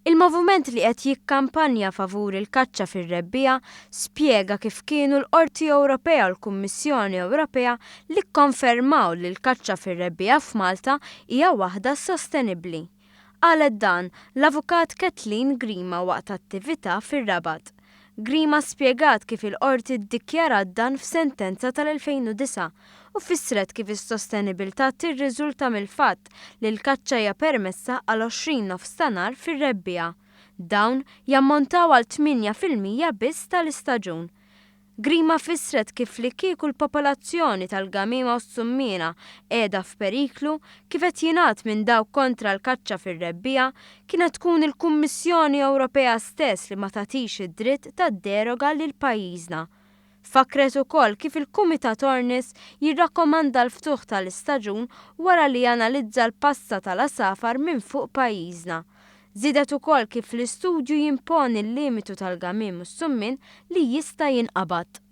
Il-moviment li qed jikkampanja favur il-kaċċa fir-rebbija spjega kif kienu l-Qorti Ewropea u l-Kummissjoni Ewropea li kkonfermaw li l-kaċċa fir-rebbija f'Malta hija waħda sostenibbli. Qalet dan l-avukat Kathleen Grima waqt attività fir-Rabat. Grima spjegat kif il-qorti ddikjarat dan f'sentenza tal-2009 u fissret kif is-sostenibilità tirriżulta mill-fatt li l-kaċċa hija permessa għal 20 nofsinhar fir-rebbija. Dawn jammontaw għal 8% biss tal-istaġun. Grima fissret kif li kieku l-popolazzjoni tal-gamima u s-summina qiegħda f'periklu kif qed jingħad minn dawk kontra l-kaċċa fir-rebbija kienet tkun il-Kummissjoni Ewropea stess li ma tagħtix id-dritt tad-deroga lil pajjiżna. Fakret ukoll kif il-Kumitat Ornis jirrakkomanda l-ftuħ tal-istaġun wara li analizza l-passa tal-asafar minn fuq pajjiżna. Żiedet ukoll kif l-istudju jimponi l-limitu tal-gamim u s-summin li jista' jinqabad.